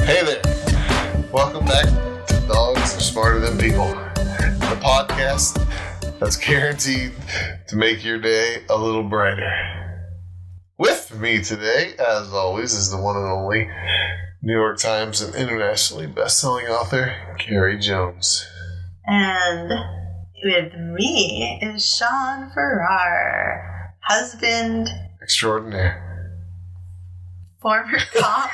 Hey there. Welcome back to Dogs Are Smarter Than People, the podcast that's guaranteed to make your day a little brighter. With me today, as always, is the one and only New York Times and internationally best-selling author, Carrie Jones. And with me is Shaun, husband extraordinaire, former cop,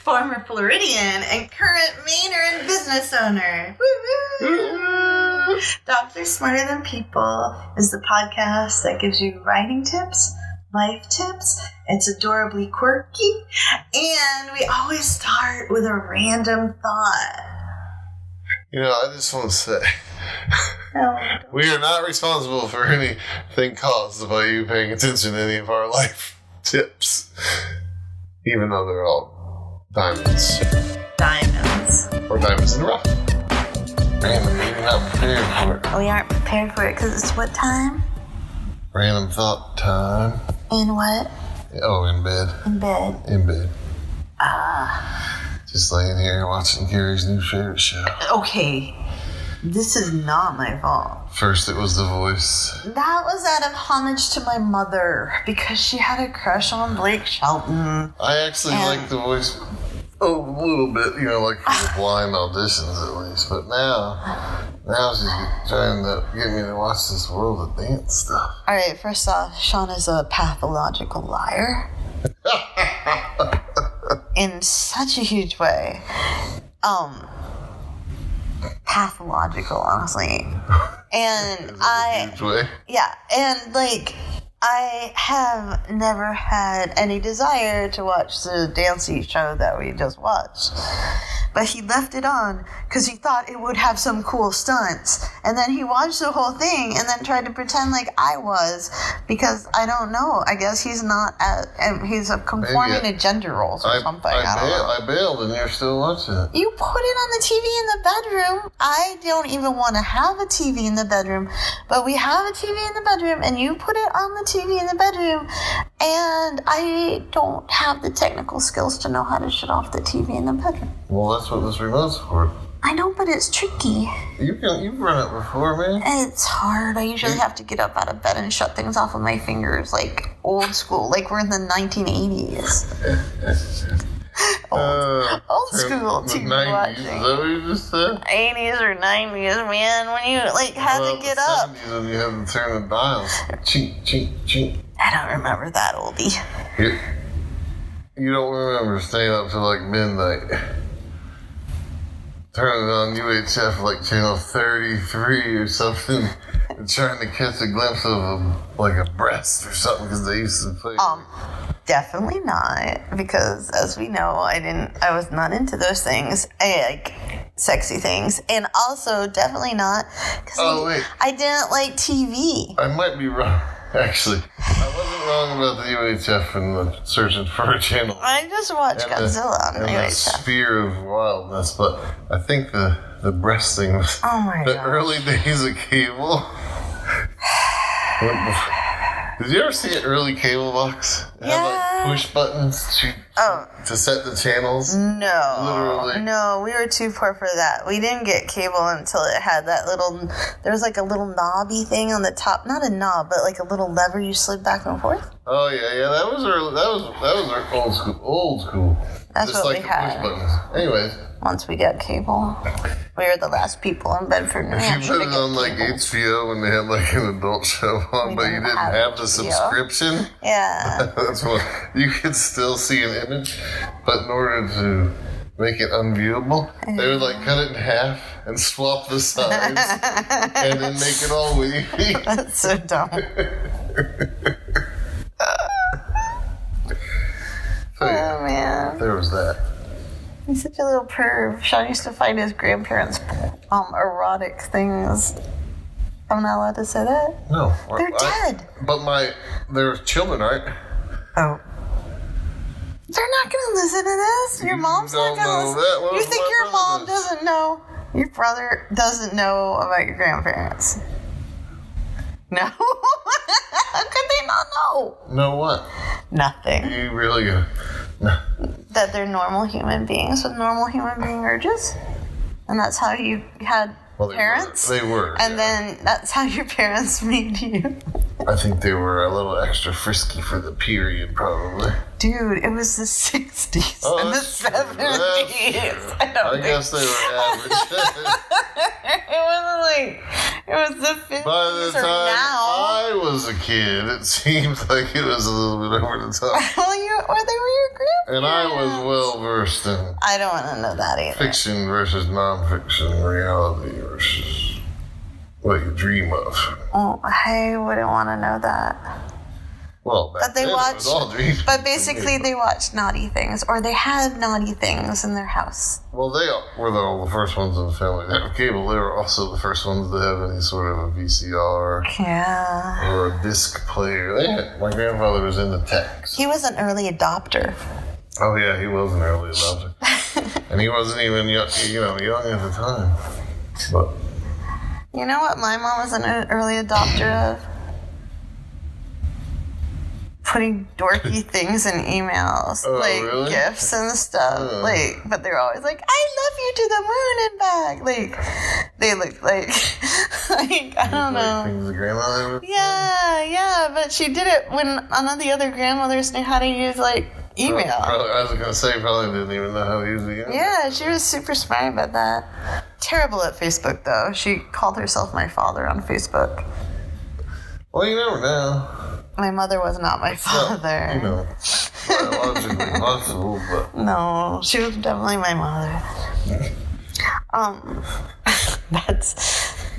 former Floridian, and current Mainer and business owner. Woo-hoo! Dogs Are Smarter Than People is the podcast that gives you writing tips, life tips. It's adorably quirky, and we always start with a random thought. You know, I just want to say, we are not responsible for anything caused by you paying attention to any of our life tips, even though they're all diamonds. Diamonds. Or diamonds in the rough. Random, you're not prepared for it. We aren't prepared for it because it's what time? Random thought time. In what? Oh, in bed. In bed. In bed. Just laying here watching Carrie's new favorite show. Okay, this is not my fault. First it was The Voice. That was out of homage to my mother because she had a crush on Blake Shelton. I actually like The Voice a little bit, you know, like for the blind auditions at least. But now she's trying to get me to watch this World of Dance stuff. All right, first off, Shaun is a pathological liar. In such a huge way. Pathological, honestly. And huge way? Yeah, and I have never had any desire to watch the dancey show that we just watched. But he left it on because he thought it would have some cool stunts. And then he watched the whole thing and then tried to pretend like I was because I don't know. I guess he's not he's conforming to gender roles or something. I bailed and you're still watching it. You put it on the TV in the bedroom. I don't even want to have a TV in the bedroom. But we have a TV in the bedroom and you put it on the TV in the bedroom. And I don't have the technical skills to know how to shut off the TV in the bedroom. Well, that's what this remote's for. I know, but it's tricky. You've run it before, man. It's hard. I usually have to get up out of bed and shut things off with my fingers, like old school, like we're in the 1980s. old school TV 90s, watching. Is that what you just said? 80s or 90s, man, when you had to get up. 70s when you had to turn the dials. Chink, chink, chink. I don't remember that, oldie. You don't remember staying up till like midnight. Turning on UHF like channel 33 or something and trying to catch a glimpse of a breast or something because they used to play. Definitely not, because as we know, I was not into those things. I like sexy things, and also definitely not because I didn't like TV. I might be wrong. Actually, I wasn't wrong about the UHF and the searching for a channel. I just watched Godzilla on the UHF. The sphere of wildness, but I think the breasting was the early days of cable. Did you ever see an early cable box? It had like push buttons to set the channels? No. Literally. No, we were too poor for that. We didn't get cable until it had that there was like a little knobby thing on the top. Not a knob, but like a little lever you slid back and forth. Oh, yeah, that was early. That was our old school. That's just what like we had. Push buttons. Anyways. Once we got cable, we were the last people in Bedford, New Hampshire. If you put it on like HBO when they had like an adult show on, but you didn't have the subscription. Yeah. That's what you could still see an image, but in order to make it unviewable, they would like cut it in half and swap the sides and then make it all wavy. That's so dumb. So, yeah, man. There was that. He's such a little perv. Shaun used to find his grandparents' erotic things. I'm not allowed to say that? No. They're dead. But they're children, right? Oh. They're not going to listen to this. Your mom's not going to listen. You think your mom doesn't know? Your brother doesn't know about your grandparents? No? How could they not know? Know what? Nothing. You really That they're normal human beings with normal human being urges? And that's how you had parents? They were. And then that's how your parents made you? I think they were a little extra frisky for the period, probably. Dude, it was the 60s and the 70s. I guess they were average. It was the 50s By the time I was a kid, it seemed like it was a little bit over the top. Well, they were your grandparents. And I was well versed in I don't want to know that either. fiction versus non-fiction, reality versus what you dream of. Oh, I wouldn't want to know that. Well, back then it was all dreams. But basically, they watched naughty things, or they had naughty things in their house. Well, they were the first ones in the family to have cable. They were also the first ones to have any sort of a VCR or a disc player. My grandfather was into tech. He was an early adopter. Oh yeah, he was an early adopter, and he wasn't even young at the time. But you know what my mom was an early adopter of? Putting dorky things in emails, really? gifts and stuff. But they're always like, "I love you to the moon and back." They look like, I don't know. Things the grandmother would Yeah, but she did it when none of the other grandmothers knew how to use email. I was gonna say probably didn't even know how to use the email. Yeah, she was super smart about that. Terrible at Facebook though. She called herself my father on Facebook. Well, you never know. My mother was not my father. Biologically possible, but... No, she was definitely my mother. That's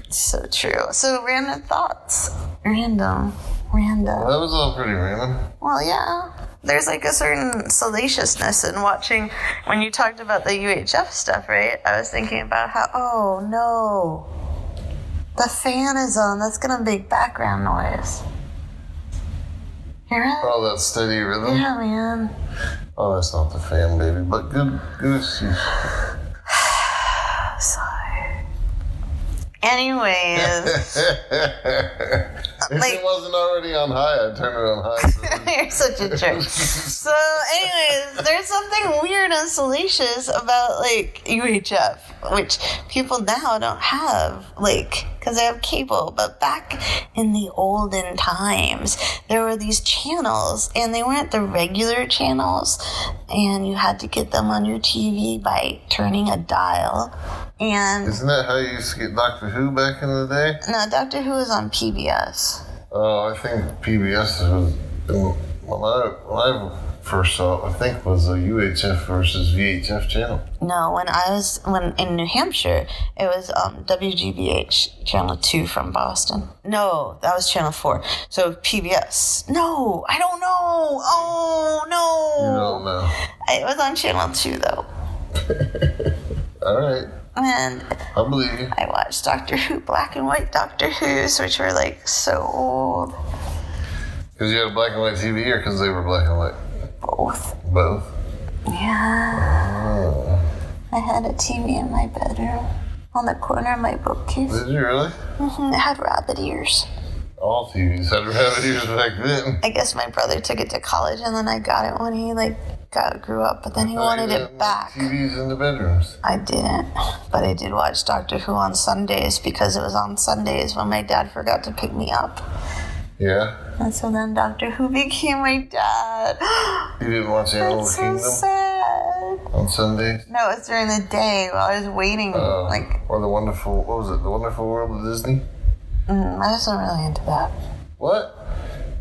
so true. So, random thoughts. Random. Well, that was all pretty random. Well, yeah. There's a certain salaciousness in watching. When you talked about the UHF stuff, right? I was thinking about how, oh, no. The fan is on. That's going to make background noise. Hear it? Oh, that steady rhythm? Yeah, man. Oh, that's not the fan, baby. But good excuse. Sorry. Anyways. If it wasn't already on high, I'd turn it on high. So. You're such a jerk. So, anyways, there's something weird and salacious about, UHF, which people now don't have, because they have cable. But back in the olden times, there were these channels, and they weren't the regular channels, and you had to get them on your TV by turning a dial. And isn't that how you used to get Doctor Who back in the day? No, Doctor Who was on PBS. Oh, I think PBS was, when I first saw it, I think was a UHF versus VHF channel. No, when in New Hampshire, it was WGBH Channel 2 from Boston. No, that was Channel 4. So PBS. No, I don't know. Oh, no. You don't know. It was on Channel 2, though. All right. And I believe you. I watched Doctor Who, black and white Doctor Who's, which were so old. Because you had a black and white TV or because they were black and white? Both? Yeah. Oh. I had a TV in my bedroom on the corner of my bookcase. Did you really? Mm-hmm. It had rabbit ears. All TVs had rabbit ears back then. I guess my brother took it to college and then I got it when he grew up, but then he wanted it back. TVs in the bedrooms. I didn't, but I did watch Doctor Who on Sundays because it was on Sundays when my dad forgot to pick me up. Yeah. And so then Doctor Who became my dad. You didn't watch Animal Kingdom? That's so sad. On Sundays? No, it's during the day while I was waiting. Or The Wonderful World of Disney? I wasn't really into that. What?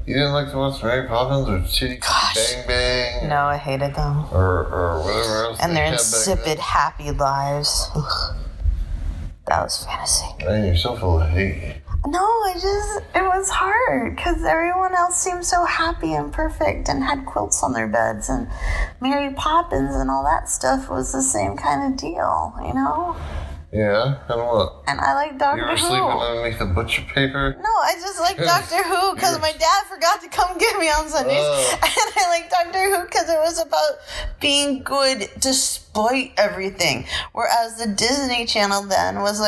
You didn't like to watch Mary Poppins or Chitty Bang Bang? No, I hated them. Or whatever else. And their insipid, happy lives. Ugh. That was fantasy. Man, you're so full of hate. No, it was hard because everyone else seemed so happy and perfect and had quilts on their beds, and Mary Poppins and all that stuff was the same kind of deal, you know? Yeah, and what? And I like Doctor Who. You were sleeping underneath the butcher paper? No, I just like Doctor Who because my dad forgot to come get me on Sundays. And I like Doctor Who because it was about being good despite everything. Whereas the Disney Channel then was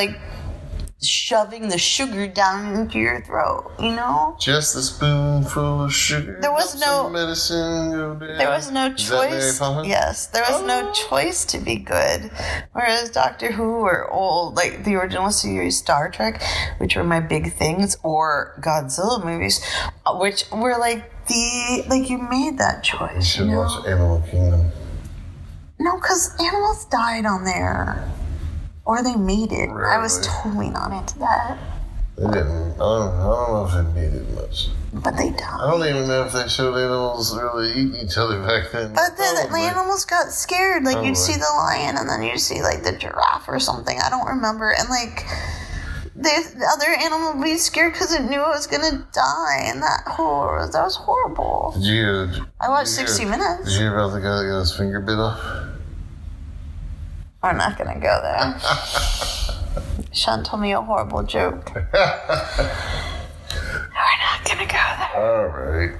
shoving the sugar down into your throat, you know? Just a spoonful of sugar. There was no medicine. Go down. There was no Is that Mary choice. Poppins? Yes, there was no choice to be good. Whereas Doctor Who or old, like the original series Star Trek, which were my big things, or Godzilla movies, which were like you made that choice. You should watch Animal Kingdom. No, because animals died on there. Or they made it. Really? I was totally not into that. They didn't. I don't know if they made it much. But they died. I don't even know if they showed animals really eating each other back then. But the animals got scared. Like, Probably. you'd see the lion, and then you'd see, like, the giraffe or something. I don't remember. And, like, the other animal would be scared because it knew it was going to die. And that was horrible. Did you hear? I watched 60 Minutes. Did you hear about the guy that got his finger bit off? I'm not going to go there. Shaun told me a horrible joke. We're not going to go there. All right.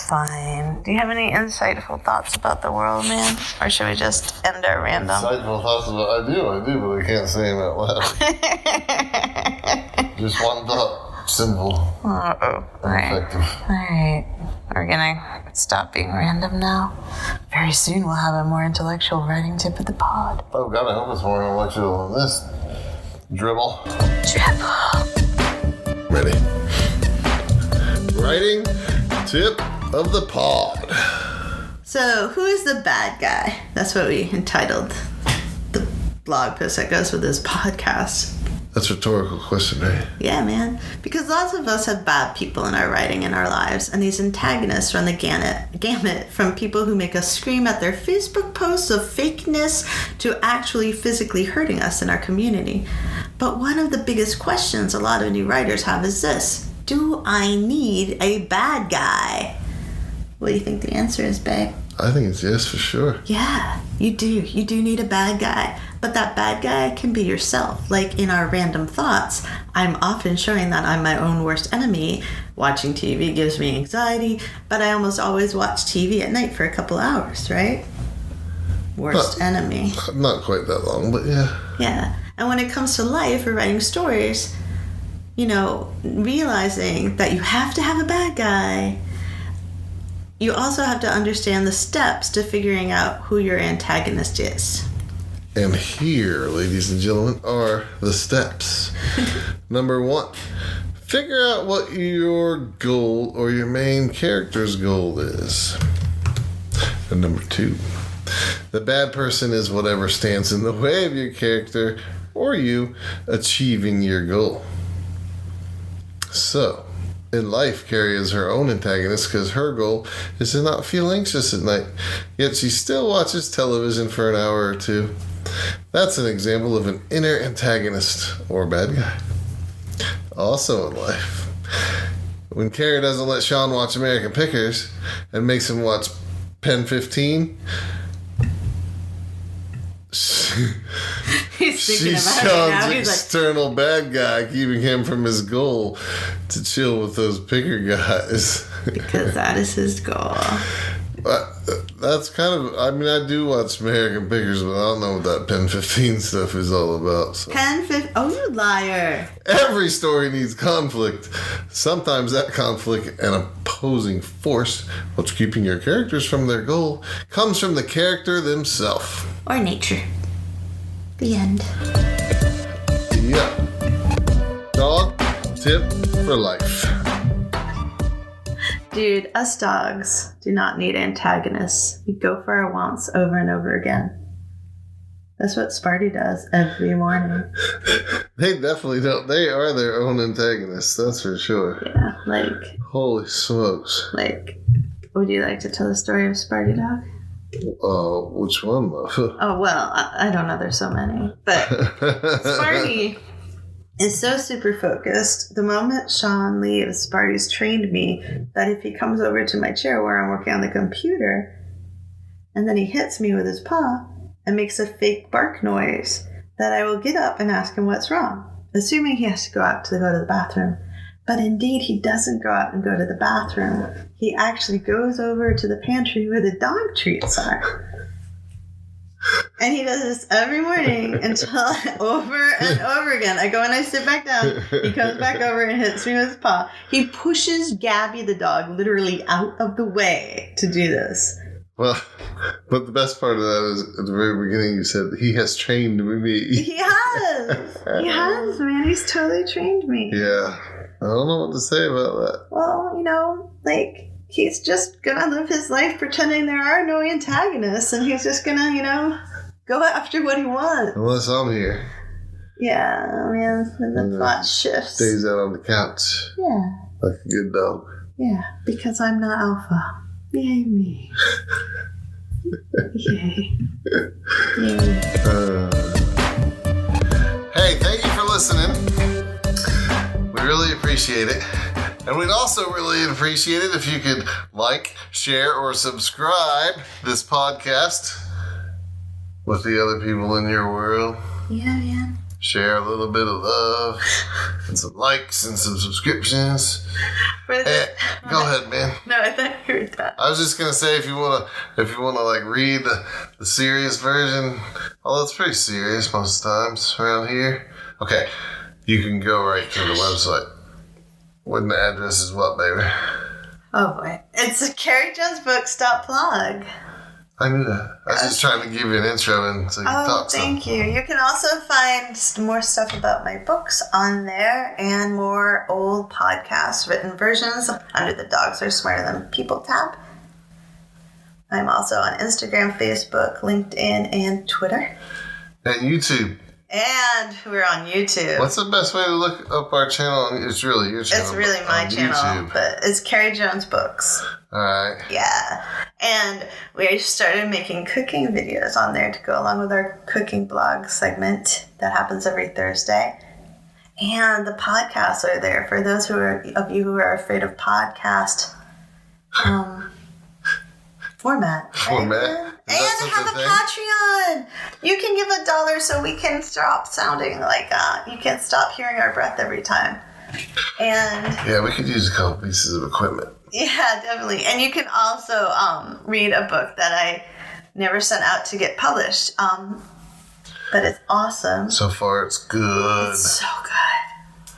Fine. Do you have any insightful thoughts about the world, man? Or should we just end our random? Insightful thoughts about I do, but I can't say them out loud. Just one thought. Simple. Uh-oh. Effective. All right. We're going to stop being random now. Very soon we'll have a more intellectual writing tip of the pod. Oh, God, I hope it's more intellectual than this. Dribble. Ready. Writing tip of the pod. So, who is the bad guy? That's what we entitled the blog post that goes with this podcast. That's a rhetorical question, right? Yeah, man. Because lots of us have bad people in our writing in our lives, and these antagonists run the gamut from people who make us scream at their Facebook posts of fakeness to actually physically hurting us in our community. But one of the biggest questions a lot of new writers have is this: do I need a bad guy? What do you think the answer is, babe? I think it's yes, for sure. Yeah, you do. You do need a bad guy. But that bad guy can be yourself. Like in our random thoughts, I'm often showing that I'm my own worst enemy. Watching TV gives me anxiety, but I almost always watch TV at night for a couple hours, right? Worst enemy. Not quite that long, but yeah. Yeah. And when it comes to life or writing stories, you know, realizing that you have to have a bad guy, you also have to understand the steps to figuring out who your antagonist is. And here, ladies and gentlemen, are the steps. Number 1, figure out what your goal or your main character's goal is. And number 2, the bad person is whatever stands in the way of your character or you achieving your goal. So, in life, Carrie is her own antagonist because her goal is to not feel anxious at night, yet she still watches television for an hour or 2. That's an example of an inner antagonist or bad guy. Also in life, when Carrie doesn't let Shaun watch American Pickers and makes him watch Pen 15, she's Shaun's external bad guy, keeping him from his goal to chill with those picker guys. Because that is his goal. That's kind of, I mean, I do watch American Pickers, but I don't know what that Pen 15 stuff is all about. So. Pen 15? Oh, you liar. Every story needs conflict. Sometimes that conflict and opposing force, what's keeping your characters from their goal, comes from the character themselves. Or nature. The end. Yeah. Dog tip for life. Dude, us dogs do not need antagonists. We go for our wants over and over again. That's what Sparty does every morning. They definitely don't. They are their own antagonists, that's for sure. Yeah, like... Holy smokes. Like, would you like to tell the story of Sparty Dog? Which one, love? Oh, well, I don't know. There's so many. But Sparty is so super focused. The moment Shaun leaves, Sparty's trained me that if he comes over to my chair where I'm working on the computer, and then he hits me with his paw and makes a fake bark noise, that I will get up and ask him what's wrong, assuming he has to go to the bathroom. But indeed, he doesn't go out and go to the bathroom. He actually goes over to the pantry where the dog treats are. And he does this every morning until over and over again. I go and I sit back down. He comes back over and hits me with his paw. He pushes Gabby the dog literally out of the way to do this. Well, but the best part of that is at the very beginning you said he has trained me. He has. He has, man. He's totally trained me. Yeah. I don't know what to say about that. Well, he's just gonna live his life pretending there are no antagonists, and he's just gonna, go after what he wants. Unless I'm here. Yeah, man. And the plot shifts. Stays out on the couch. Yeah. Like a good dog. Yeah, because I'm not alpha. Yay, me. Yay. Yay. Hey, thank you for listening. We really appreciate it. And we'd also really appreciate it if you could like, share, or subscribe this podcast with the other people in your world. Yeah, man. Share a little bit of love and some likes and some subscriptions. Go ahead, man. No, I thought you heard that. I was just gonna say if you wanna like read the serious version, although it's pretty serious most times around here. Okay, you can go right to the website. When the address is what, baby? Oh boy, it's CarrieJonesBooks.blog. I knew that. I was just trying to give you an intro and so you can talk some. Thank you. You can also find more stuff about my books on there and more old podcasts, written versions under the Dogs Are Smarter Than People tab. I'm also on Instagram, Facebook, LinkedIn, and Twitter. And YouTube. And we're on YouTube. What's the best way to look up our channel? It's really your channel. It's really my channel, YouTube. But it's Carrie Jones Books. All right. Yeah. And we started making cooking videos on there to go along with our cooking blog segment that happens every Thursday. And the podcasts are there for those of you who are afraid of podcast format. Format. And have a Patreon. You can give $1 so we can stop sounding like you can stop hearing our breath every time. And yeah, we could use a couple pieces of equipment. Yeah, definitely. And you can also read a book that I never sent out to get published. But it's awesome. So far, it's good. It's so good.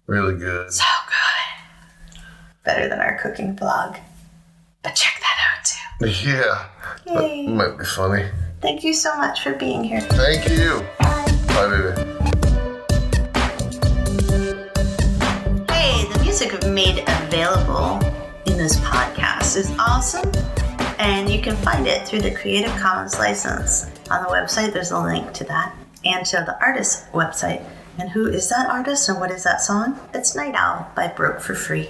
Really good. So good. Better than our cooking blog. But check that out too. Yeah. Yay. That might be funny. Thank you so much for being here. Thank you. Bye. Bye, baby. Hey, the music we've made available in this podcast is awesome, and you can find it through the Creative Commons license. On the website, there's a link to that, and to the artist's website. And who is that artist and what is that song? It's Night Owl by Broke for Free.